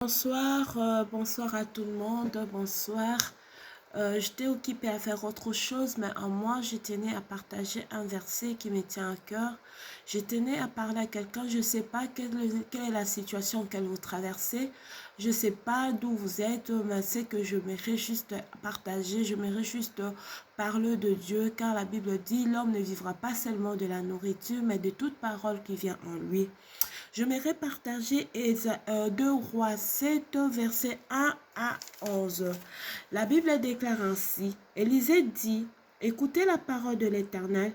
Bonsoir, bonsoir à tout le monde, bonsoir. J'étais occupée à faire autre chose, mais en moi, je tenais à partager un verset qui me tient à cœur. Je tenais à parler à quelqu'un, je ne sais pas quelle est la situation que vous traversez, je ne sais pas d'où vous êtes, mais c'est que je j'aimerais juste partager, je j'aimerais juste parler de Dieu, car la Bible dit, l'homme ne vivra pas seulement de la nourriture, mais de toute parole qui vient en lui. J'aimerais partager 2 Rois 7, versets 1 à 11. La Bible déclare ainsi, Élisée dit, écoutez la parole de l'Éternel,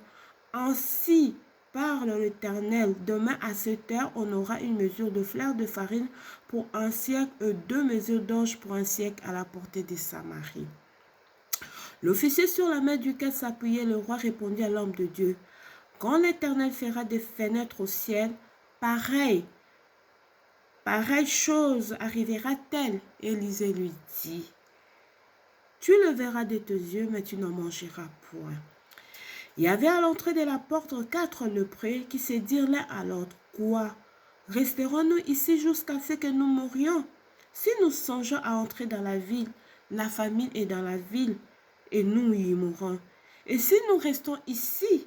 ainsi parle l'Éternel, demain à 7 heures, on aura une mesure de fleur de farine pour un siècle et 2 mesures d'orge pour un siècle à la portée de Samarie. L'officier sur la main duquel s'appuyait le roi répondit à l'homme de Dieu, quand l'Éternel fera des fenêtres au ciel, pareille chose arrivera-t-elle? Élisée lui dit, tu le verras de tes yeux, mais tu n'en mangeras point. Il y avait à l'entrée de la porte 4 lépreux qui se dirent l'un à l'autre, quoi? Resterons-nous ici jusqu'à ce que nous mourions? Si nous songeons à entrer dans la ville, la famine est dans la ville, et nous y mourrons. Et si nous restons ici,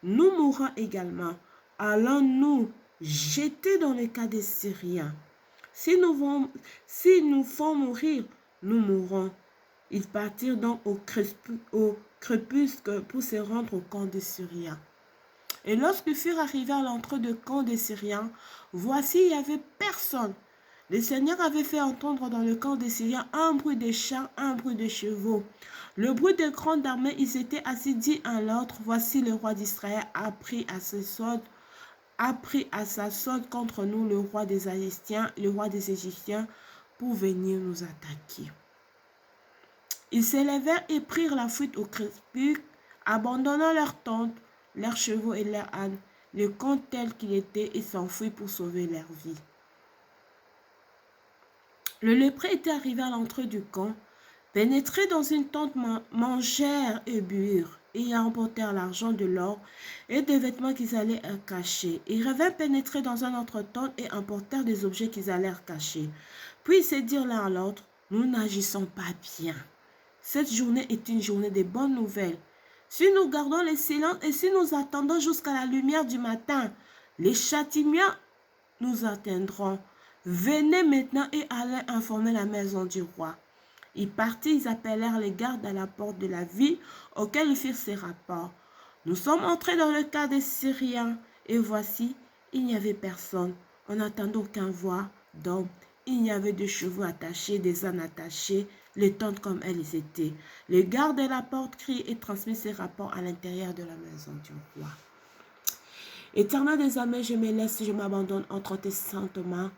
nous mourrons également. Allons-nous jeter dans le cas des Syriens? Si nous font mourir, nous mourrons. Ils partirent donc au crépuscule pour se rendre au camp des Syriens. Et lorsqu'ils furent arrivés à l'entrée du camp des Syriens, voici, il n'y avait personne. Le Seigneur avait fait entendre dans le camp des Syriens un bruit de chars, un bruit de chevaux. Le bruit de grandes armées, ils étaient assis dit à l'autre, voici le roi d'Israël a pris à sa solde contre nous le roi des Égyptiens pour venir nous attaquer. Ils s'élevèrent et prirent la fuite au crépuscule, abandonnant leurs tentes, leurs chevaux et leurs ânes, le camp tel qu'il était, et s'enfuirent pour sauver leur vie. Le lépreux était arrivé à l'entrée du camp, pénétrés dans une tente, mangèrent et burent, et y emportèrent l'argent, de l'or et des vêtements qu'ils allaient cacher. Ils revinrent pénétrer dans une autre tente et emportèrent des objets qu'ils allèrent cacher. Puis ils se dirent l'un à l'autre, nous n'agissons pas bien. Cette journée est une journée de bonnes nouvelles. Si nous gardons le silence et si nous attendons jusqu'à la lumière du matin, les châtiments nous atteindront. Venez maintenant et allez informer la maison du roi. Ils partirent, ils appelèrent les gardes à la porte de la ville, auxquels ils firent ces rapports. Nous sommes entrés dans le camp des Syriens, et voici, il n'y avait personne. On n'entendait aucun voix d'homme. Il y avait des chevaux attachés, des ânes attachés, les tentes comme elles étaient. Les gardes de la porte crient et transmettent ces rapports à l'intérieur de la maison du roi. Éternel des armées, je me laisse, je m'abandonne entre tes saintes mains.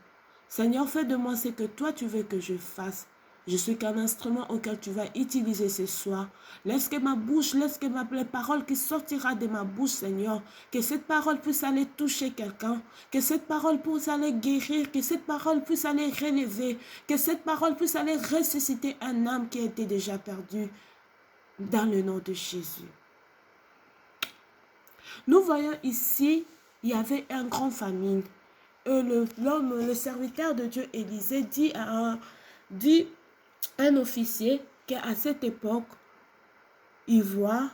Seigneur, fais de moi ce que toi tu veux que je fasse. Je suis qu'un instrument auquel tu vas utiliser ce soir. Laisse que ma bouche, les paroles qui sortira de ma bouche, Seigneur, que cette parole puisse aller toucher quelqu'un, que cette parole puisse aller guérir, que cette parole puisse aller relever, que cette parole puisse aller ressusciter un âme qui a été déjà perdue, dans le nom de Jésus. Nous voyons ici, il y avait un grand famine. Le serviteur de Dieu Élisée dit à un officier qu'à cette époque, il voit,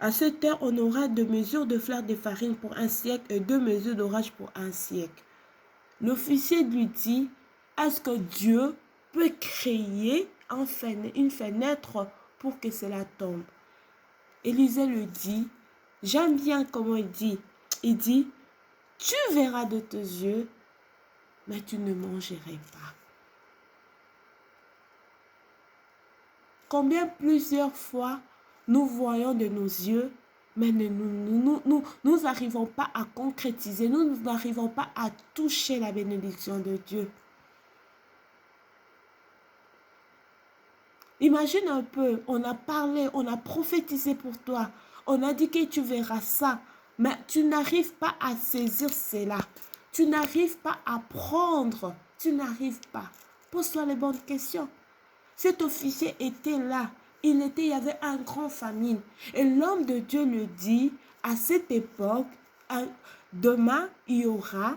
à cette heure, on aura 2 mesures de fleur de farine pour un siècle et 2 mesures d'orage pour un siècle. L'officier lui dit, est-ce que Dieu peut créer une fenêtre pour que cela tombe? Élisée lui dit, j'aime bien comment il dit, tu verras de tes yeux, mais tu ne mangerai pas. Combien plusieurs fois nous voyons de nos yeux, mais nous n'arrivons pas à concrétiser, nous n'arrivons pas à toucher la bénédiction de Dieu. Imagine un peu, on a parlé, on a prophétisé pour toi, on a dit que tu verras ça, mais tu n'arrives pas à saisir cela. Tu n'arrives pas à prendre, tu n'arrives pas. Pose-toi les bonnes questions. Cet officier était là, il y avait un grand famine. Et l'homme de Dieu le dit, à cette époque, demain, il y aura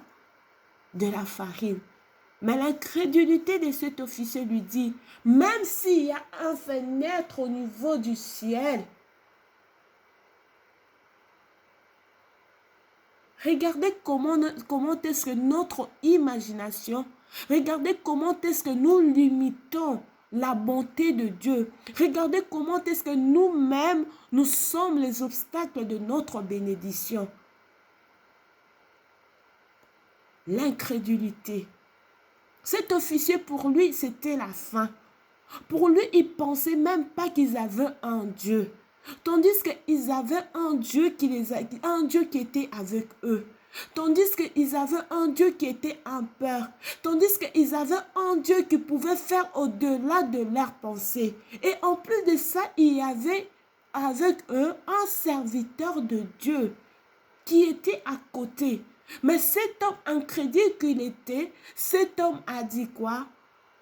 de la farine. Mais l'incrédulité de cet officier lui dit, même s'il y a un fenêtre au niveau du ciel, regardez comment est-ce que notre imagination, regardez comment est-ce que nous limitons la bonté de Dieu. Regardez comment est-ce que nous-mêmes, nous sommes les obstacles de notre bénédiction. L'incrédulité. Cet officier, pour lui, c'était la fin. Pour lui, il ne pensait même pas qu'ils avaient un Dieu. Tandis qu'ils avaient un Dieu qui était avec eux. Tandis qu'ils avaient un Dieu qui était en peur. Tandis qu'ils avaient un Dieu qui pouvait faire au-delà de leurs pensées. Et en plus de ça, il y avait avec eux un serviteur de Dieu qui était à côté. Mais cet homme incrédule qu'il était, cet homme a dit quoi?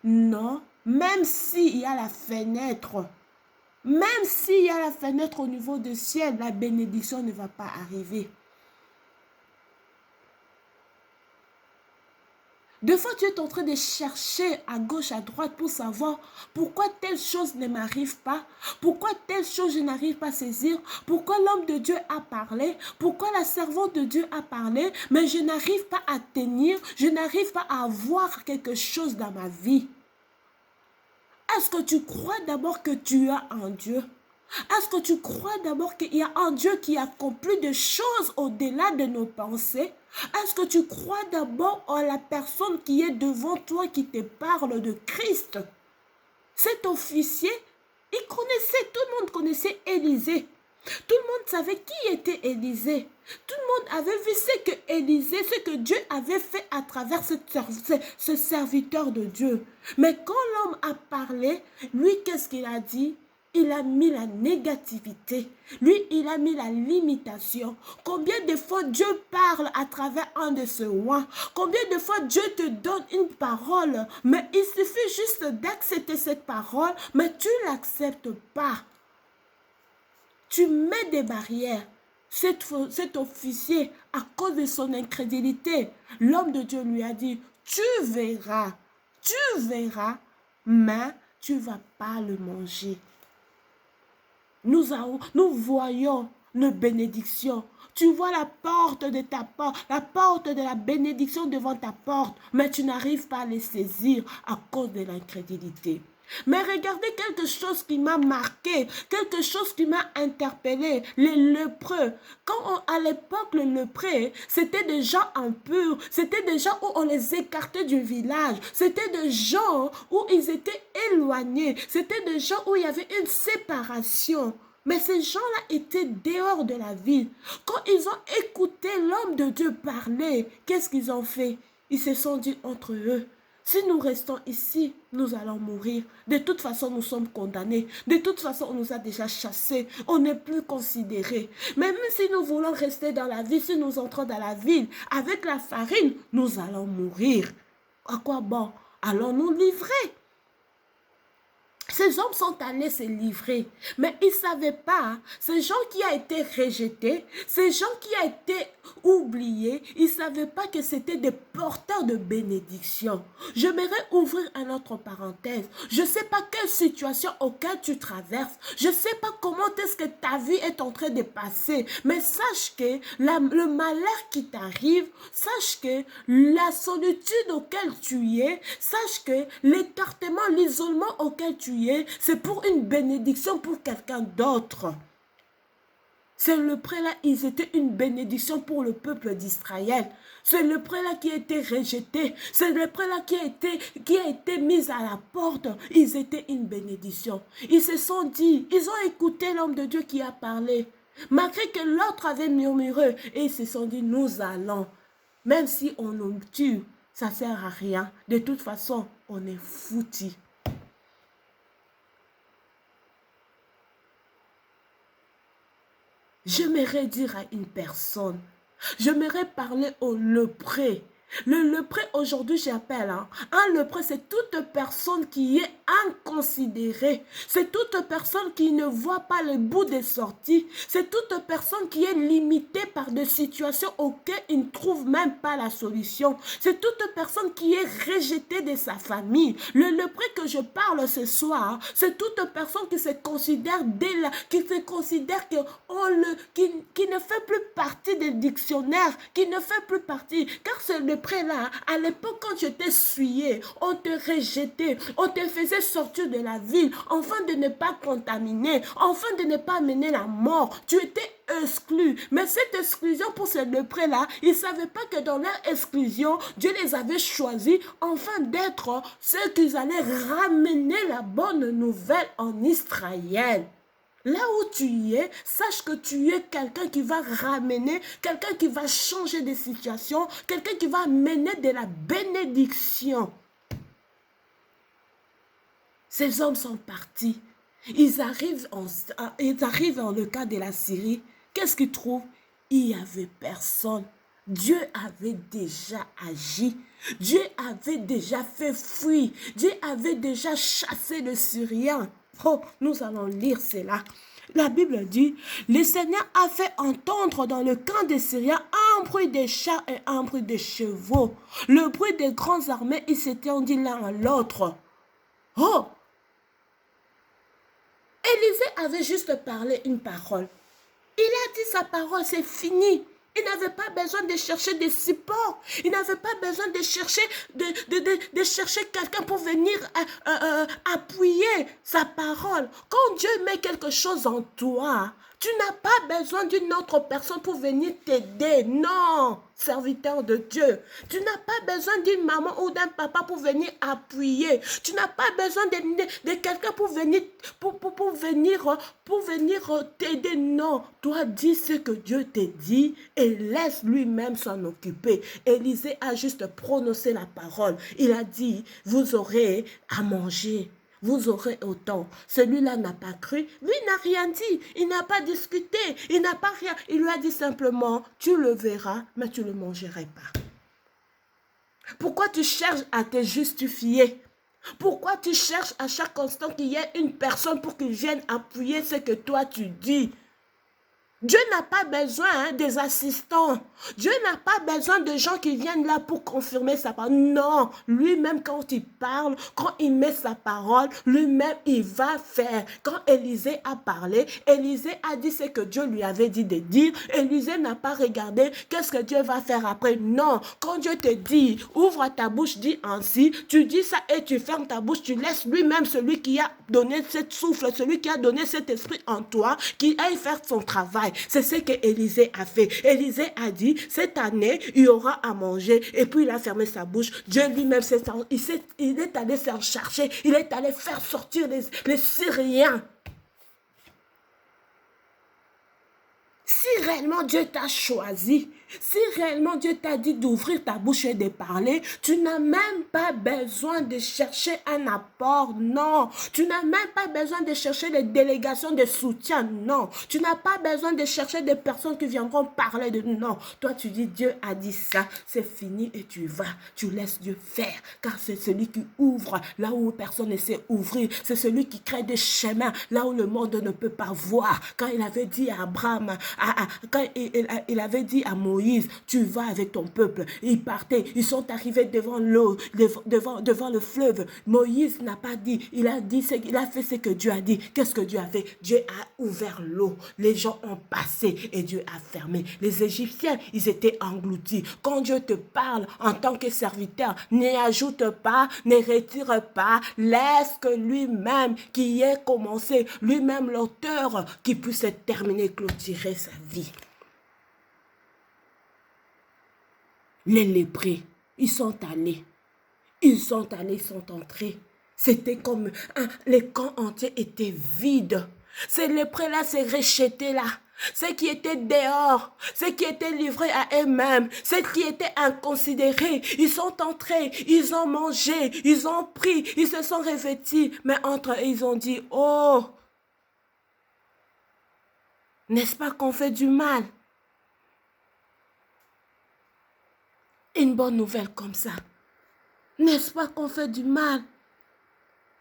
Non, même s'il y a la fenêtre, même s'il y a la fenêtre au niveau du ciel, la bénédiction ne va pas arriver. Des fois, tu es en train de chercher à gauche, à droite pour savoir pourquoi telle chose ne m'arrive pas, pourquoi telle chose je n'arrive pas à saisir, pourquoi l'homme de Dieu a parlé, pourquoi la servante de Dieu a parlé, mais je n'arrive pas à tenir, je n'arrive pas à avoir quelque chose dans ma vie. Est-ce que tu crois d'abord que tu as un Dieu? Est-ce que tu crois d'abord qu'il y a un Dieu qui accomplit des choses au-delà de nos pensées? Est-ce que tu crois d'abord en la personne qui est devant toi qui te parle de Christ? Cet officier, il connaissait, tout le monde connaissait Élisée. Tout le monde savait qui était Élisée. Tout le monde avait vu ce que Élisée, ce que Dieu avait fait à travers ce serviteur de Dieu. Mais quand l'homme a parlé, lui, qu'est-ce qu'il a dit? Il a mis la négativité. Lui, il a mis la limitation. Combien de fois Dieu parle à travers un de ses rois? Combien de fois Dieu te donne une parole? Mais il suffit juste d'accepter cette parole, mais tu ne l'acceptes pas. Tu mets des barrières. Cet officier, à cause de son incrédulité, l'homme de Dieu lui a dit, tu verras, mais tu ne vas pas le manger. Nous voyons nos bénédictions. Tu vois la porte de ta porte, la porte de la bénédiction devant ta porte, mais tu n'arrives pas à les saisir à cause de l'incrédulité. Mais regardez quelque chose qui m'a marqué, quelque chose qui m'a interpellé, les lépreux. À l'époque, les lépreux, c'était des gens impurs, c'était des gens où on les écartait du village, c'était des gens où ils étaient éloignés, c'était des gens où il y avait une séparation. Mais ces gens-là étaient dehors de la ville. Quand ils ont écouté l'homme de Dieu parler, qu'est-ce qu'ils ont fait? Ils se sont dit entre eux, si nous restons ici, nous allons mourir. De toute façon, nous sommes condamnés. De toute façon, on nous a déjà chassés. On n'est plus considérés. Même si nous voulons rester dans la ville, si nous entrons dans la ville avec la farine, nous allons mourir. À quoi bon? Allons-nous livrer? Ces hommes sont allés se livrer, mais ils ne savaient pas, ces gens qui ont été rejetés, ces gens qui ont été oubliés, ils ne savaient pas que c'était des porteurs de bénédiction. J'aimerais ouvrir une autre parenthèse. Je ne sais pas quelle situation auquel tu traverses, je ne sais pas comment est-ce que ta vie est en train de passer, mais sache que le malheur qui t'arrive, sache que la solitude auquel tu es, sache que l'écartement, l'isolement auquel tu c'est pour une bénédiction pour quelqu'un d'autre. C'est le prêt-là, ils étaient une bénédiction pour le peuple d'Israël. C'est le prêt-là qui a été rejeté. C'est le prêt-là qui a été mis à la porte. Ils étaient une bénédiction. Ils se sont dit, ils ont écouté l'homme de Dieu qui a parlé. Malgré que l'autre avait murmuré. Et ils se sont dit, nous allons. Même si on nous tue, ça ne sert à rien. De toute façon, on est foutus. J'aimerais dire à une personne, j'aimerais parler au lépreux, Le lépreux, aujourd'hui, j'appelle, un lépreux, c'est toute personne qui est inconsidérée. C'est toute personne qui ne voit pas le bout des sorties. C'est toute personne qui est limitée par des situations auxquelles il ne trouve même pas la solution. C'est toute personne qui est rejetée de sa famille. Le lépreux que je parle ce soir, c'est toute personne qui se considère qui ne fait plus partie des dictionnaires, qui ne fait plus partie. Car ce lépreux-là, à l'époque, quand je t'ai essuyé, on te rejetait, on te faisait sortir de la ville, afin de ne pas contaminer, afin de ne pas amener la mort. Tu étais exclu. Mais cette exclusion pour ce lépreux-là, ils ne savaient pas que dans leur exclusion, Dieu les avait choisis afin d'être ceux qui allaient ramener la bonne nouvelle en Israël. Là où tu es, sache que tu es quelqu'un qui va ramener, quelqu'un qui va changer des situations, quelqu'un qui va mener de la bénédiction. Ces hommes sont partis. Ils arrivent dans le cas de la Syrie. Qu'est-ce qu'ils trouvent? Il n'y avait personne. Dieu avait déjà agi. Dieu avait déjà fait fuir. Dieu avait déjà chassé le Syrien. Oh, nous allons lire cela. La Bible dit, le Seigneur a fait entendre dans le camp des Syriens un bruit de chars et un bruit de chevaux. Le bruit des grandes armées, ils s'étendent l'un à l'autre. Oh! Élisée avait juste parlé une parole. Il a dit sa parole, c'est fini. Il n'avait pas besoin de chercher des supports. Il n'avait pas besoin de chercher, de chercher quelqu'un pour venir appuyer sa parole. Quand Dieu met quelque chose en toi, tu n'as pas besoin d'une autre personne pour venir t'aider. Non, serviteur de Dieu. Tu n'as pas besoin d'une maman ou d'un papa pour venir appuyer. Tu n'as pas besoin de quelqu'un pour venir t'aider. Non, toi dis ce que Dieu te dit et laisse lui-même s'en occuper. Élisée a juste prononcé la parole. Il a dit, vous aurez à manger. Vous aurez autant. Celui-là n'a pas cru. Lui n'a rien dit. Il n'a pas discuté. Il n'a pas rien. Il lui a dit simplement, tu le verras, mais tu ne le mangeras pas. Pourquoi tu cherches à te justifier? Pourquoi tu cherches à chaque instant qu'il y ait une personne pour qu'il vienne appuyer ce que toi tu dis? Dieu n'a pas besoin des assistants. Dieu n'a pas besoin de gens qui viennent là pour confirmer sa parole. Non, lui-même quand il parle, quand il met sa parole, lui-même il va faire. Quand Élisée a parlé, Élisée a dit ce que Dieu lui avait dit de dire. Élisée n'a pas regardé qu'est-ce que Dieu va faire après. Non, quand Dieu te dit, ouvre ta bouche, dis ainsi, tu dis ça et tu fermes ta bouche, tu laisses lui-même celui qui a donné cette souffle, celui qui a donné cet esprit en toi, qui aille faire son travail. C'est ce que Élisée a fait. Élisée a dit, cette année, il y aura à manger. Et puis il a fermé sa bouche. Dieu lui-même, il est allé s'en chercher. Il est allé faire sortir les Syriens. Si réellement Dieu t'a choisi, si réellement Dieu t'a dit d'ouvrir ta bouche et de parler, tu n'as même pas besoin de chercher un apport, non. Tu n'as même pas besoin de chercher des délégations de soutien, non. Tu n'as pas besoin de chercher des personnes qui viendront parler de non. Toi, tu dis Dieu a dit ça, c'est fini et tu vas. Tu laisses Dieu faire, car c'est celui qui ouvre là où personne ne sait ouvrir. C'est celui qui crée des chemins là où le monde ne peut pas voir. Quand il avait dit à Abraham, quand il avait dit à Moïse, tu vas avec ton peuple. Ils partaient, ils sont arrivés devant l'eau, devant le fleuve. Moïse n'a pas dit, il a fait ce que Dieu a dit. Qu'est-ce que Dieu a fait? Dieu a ouvert l'eau. Les gens ont passé et Dieu a fermé. Les Égyptiens, ils étaient engloutis. Quand Dieu te parle en tant que serviteur, n'y ajoute pas, ne retire pas, laisse que lui-même qui ait commencé, lui-même l'auteur, qui puisse terminer, clôturer sa vie. Les lépreux, ils sont allés, ils sont entrés. C'était comme les camps entiers étaient vides. Ces lépreux-là, ces rejetés-là, ceux qui étaient dehors, ceux qui étaient livrés à eux-mêmes, ceux qui étaient inconsidérés, ils sont entrés, ils ont mangé, ils ont pris, ils se sont revêtis. Mais entre eux, ils ont dit, oh, n'est-ce pas qu'on fait du mal? Une bonne nouvelle comme ça. N'est-ce pas qu'on fait du mal?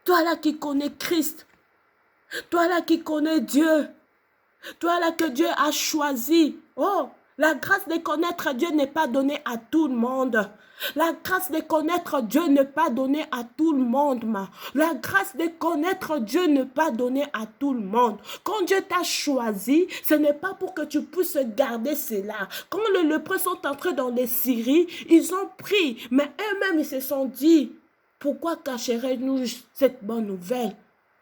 Toi là qui connais Christ, toi là qui connais Dieu, toi là que Dieu a choisi. Oh, la grâce de connaître Dieu n'est pas donnée à tout le monde. La grâce de connaître Dieu n'est pas donnée à tout le monde. La grâce de connaître Dieu n'est pas donnée à tout le monde. Quand Dieu t'a choisi, ce n'est pas pour que tu puisses garder cela. Quand les lépreux sont entrés dans les scieries, ils ont pris, mais eux-mêmes ils se sont dit, pourquoi cacherait-nous cette bonne nouvelle?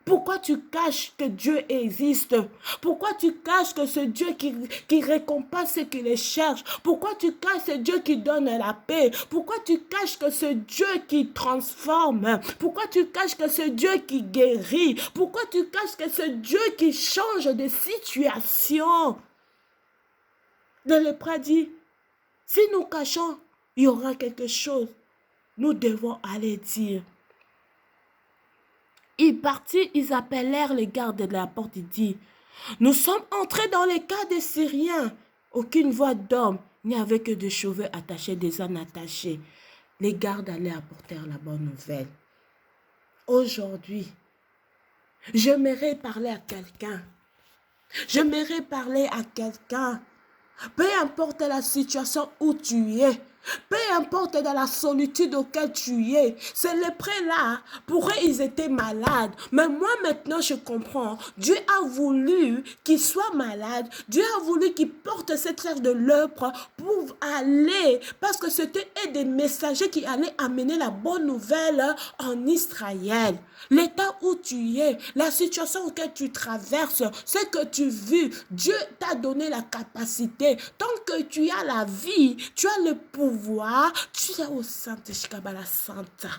Pourquoi tu caches que Dieu existe? Pourquoi tu caches que ce Dieu qui récompense ceux qui les cherchent? Pourquoi tu caches ce Dieu qui donne la paix? Pourquoi tu caches que ce Dieu qui transforme? Pourquoi tu caches que ce Dieu qui guérit? Pourquoi tu caches que ce Dieu qui change de situation? Le lépreux dit, si nous cachons, il y aura quelque chose. Nous devons aller dire. Ils partirent, ils appelèrent les gardes de la porte et dirent, nous sommes entrés dans les cas des Syriens. Aucune voix d'homme, n'y avait que des cheveux attachés, des ânes attachés. Les gardes allaient apporter la bonne nouvelle. Aujourd'hui, j'aimerais parler à quelqu'un. J'aimerais parler à quelqu'un. Peu importe la situation où tu es, peu importe dans la solitude auquel tu es, ces lépreux-là, pour eux, ils étaient malades. Mais moi, maintenant, je comprends. Dieu a voulu qu'ils soient malades. Dieu a voulu qu'ils portent cette charge de lèpre pour aller, parce que c'était des messagers qui allaient amener la bonne nouvelle en Israël. L'état où tu es, la situation auquel tu traverses, ce que tu vis, Dieu t'a donné la capacité. Tant que tu as la vie, tu as le pouvoir, tu es au Sainte Shikabala Santa.